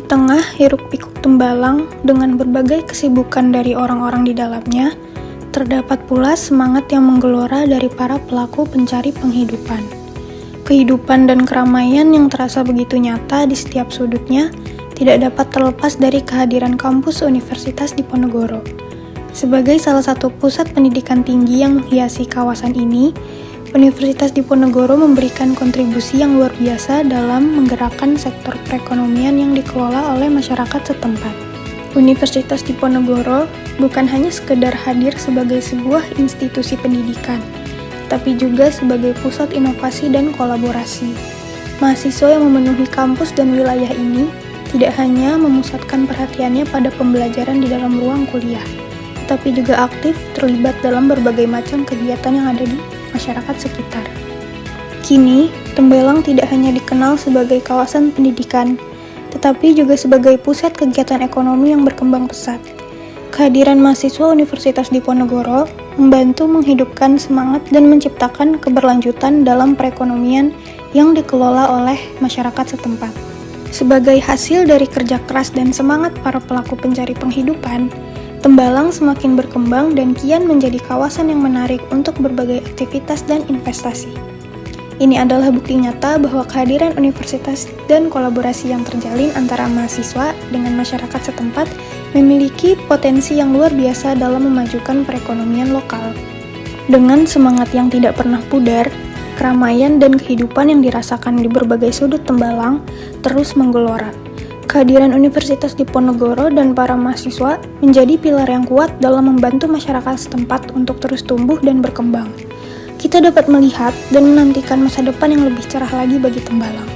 Di tengah hiruk-pikuk Tembalang dengan berbagai kesibukan dari orang-orang di dalamnya, terdapat pula semangat yang menggelora dari para pelaku pencari penghidupan. Kehidupan dan keramaian yang terasa begitu nyata di setiap sudutnya tidak dapat terlepas dari kehadiran kampus Universitas Diponegoro. Sebagai salah satu pusat pendidikan tinggi yang menghiasi kawasan ini, Universitas Diponegoro memberikan kontribusi yang luar biasa dalam menggerakkan sektor perekonomian yang dikelola oleh masyarakat setempat. Universitas Diponegoro bukan hanya sekedar hadir sebagai sebuah institusi pendidikan, tapi juga sebagai pusat inovasi dan kolaborasi. Mahasiswa yang memenuhi kampus dan wilayah ini tidak hanya memusatkan perhatiannya pada pembelajaran di dalam ruang kuliah, tetapi juga aktif terlibat dalam berbagai macam kegiatan yang ada di masyarakat sekitar. Kini, Tembelang tidak hanya dikenal sebagai kawasan pendidikan, tetapi juga sebagai pusat kegiatan ekonomi yang berkembang pesat. Kehadiran mahasiswa Universitas Diponegoro membantu menghidupkan semangat dan menciptakan keberlanjutan dalam perekonomian yang dikelola oleh masyarakat setempat. Sebagai hasil dari kerja keras dan semangat para pelaku pencari penghidupan, Tembalang semakin berkembang dan kian menjadi kawasan yang menarik untuk berbagai aktivitas dan investasi. Ini adalah bukti nyata bahwa kehadiran universitas dan kolaborasi yang terjalin antara mahasiswa dengan masyarakat setempat memiliki potensi yang luar biasa dalam memajukan perekonomian lokal. Dengan semangat yang tidak pernah pudar, keramaian dan kehidupan yang dirasakan di berbagai sudut Tembalang terus menggelora. Kehadiran Universitas Diponegoro dan para mahasiswa menjadi pilar yang kuat dalam membantu masyarakat setempat untuk terus tumbuh dan berkembang. Kita dapat melihat dan menantikan masa depan yang lebih cerah lagi bagi Tembalang,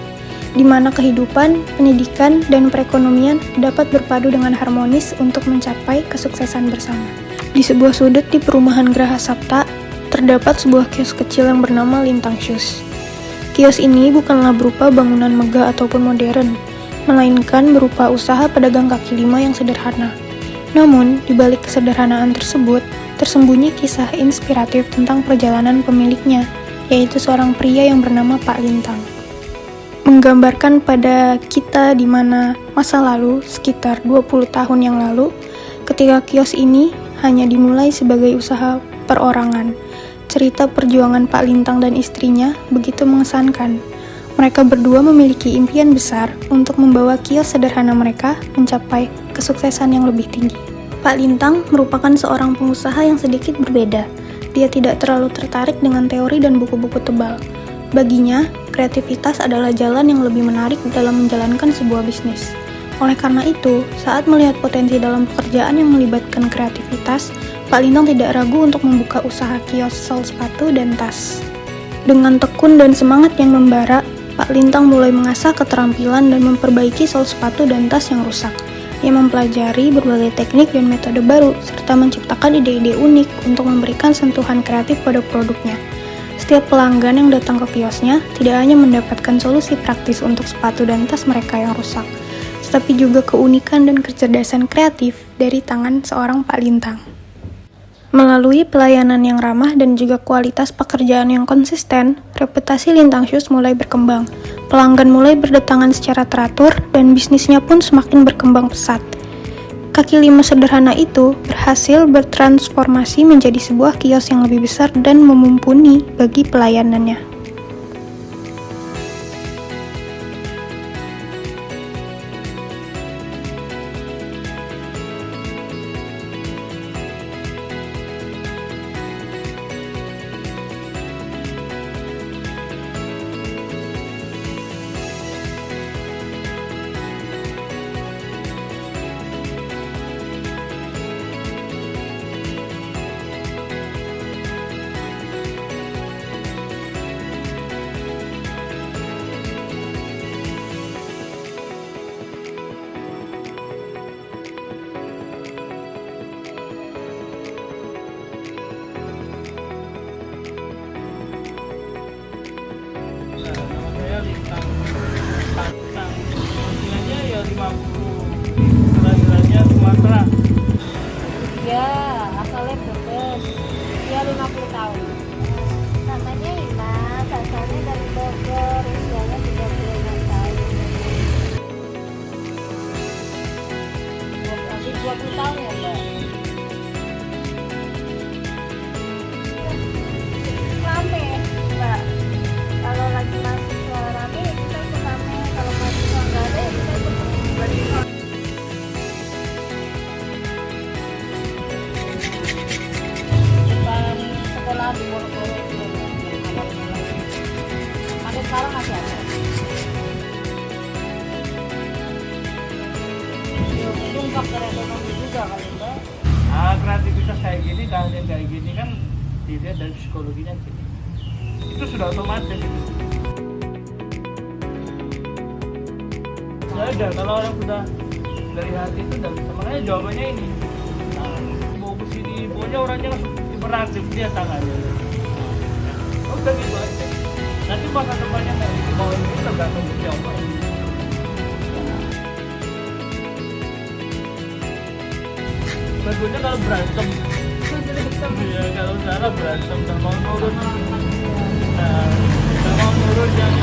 di mana kehidupan, pendidikan, dan perekonomian dapat berpadu dengan harmonis untuk mencapai kesuksesan bersama. Di sebuah sudut di perumahan Geraha Sapta, terdapat sebuah kios kecil yang bernama Lintang Shoes. Kios ini bukanlah berupa bangunan megah ataupun modern, melainkan berupa usaha pedagang kaki lima yang sederhana. Namun, di balik kesederhanaan tersebut, tersembunyi kisah inspiratif tentang perjalanan pemiliknya, yaitu seorang pria yang bernama Pak Lintang. Menggambarkan pada kita di mana masa lalu, sekitar 20 tahun yang lalu, ketika kios ini hanya dimulai sebagai usaha perorangan. Cerita perjuangan Pak Lintang dan istrinya begitu mengesankan. Mereka berdua memiliki impian besar untuk membawa kios sederhana mereka mencapai kesuksesan yang lebih tinggi. Pak Lintang merupakan seorang pengusaha yang sedikit berbeda. Dia tidak terlalu tertarik dengan teori dan buku-buku tebal. Baginya, kreativitas adalah jalan yang lebih menarik dalam menjalankan sebuah bisnis. Oleh karena itu, saat melihat potensi dalam pekerjaan yang melibatkan kreativitas, Pak Lintang tidak ragu untuk membuka usaha kios sol sepatu dan tas. Dengan tekun dan semangat yang membara, Pak Lintang mulai mengasah keterampilan dan memperbaiki sol sepatu dan tas yang rusak. Ia mempelajari berbagai teknik dan metode baru, serta menciptakan ide-ide unik untuk memberikan sentuhan kreatif pada produknya. Setiap pelanggan yang datang ke kiosnya tidak hanya mendapatkan solusi praktis untuk sepatu dan tas mereka yang rusak, tetapi juga keunikan dan kecerdasan kreatif dari tangan seorang Pak Lintang. Melalui pelayanan yang ramah dan juga kualitas pekerjaan yang konsisten, reputasi Lintang Shoes mulai berkembang. Pelanggan mulai berdatangan secara teratur dan bisnisnya pun semakin berkembang pesat. Kaki lima sederhana itu berhasil bertransformasi menjadi sebuah kios yang lebih besar dan mumpuni bagi pelayanannya. Nilainya ya 50, nilainya Sumatera. Ya, asalnya Brebes. Dia 50 tahun. Namanya Imas, asalnya dari Bogor, usianya 36 tahun. 20 tahun ya Mbak? Rame Mbak, kalau lagi mahasiswa rame kita ikut rame, kalau mahasiswa nggak ada ya kita ikut berarti. Depan sekolah di Wonosobo itu awal mulai sampai sekarang masih ada. Ya mungkin faktor ekonomi juga kali Mbak. Kreativitas kayak gini, keahlian kayak gini kan dilihat dari psikologinya sih. Itu sudah otomatis itu. Ya udah, kalau orang sudah dari hati itu udah bisa. Makanya jawabannya ini. Nah, mau kesini, pokoknya orangnya langsung hiperaktif dia tangannya. Udah gitu aja. Nanti masa depannya mau ini tergantung siapa. Bagusnya kalau berantem. Iya, kalau salah berantem tak mau nurut. Nah, tak mau nurut yang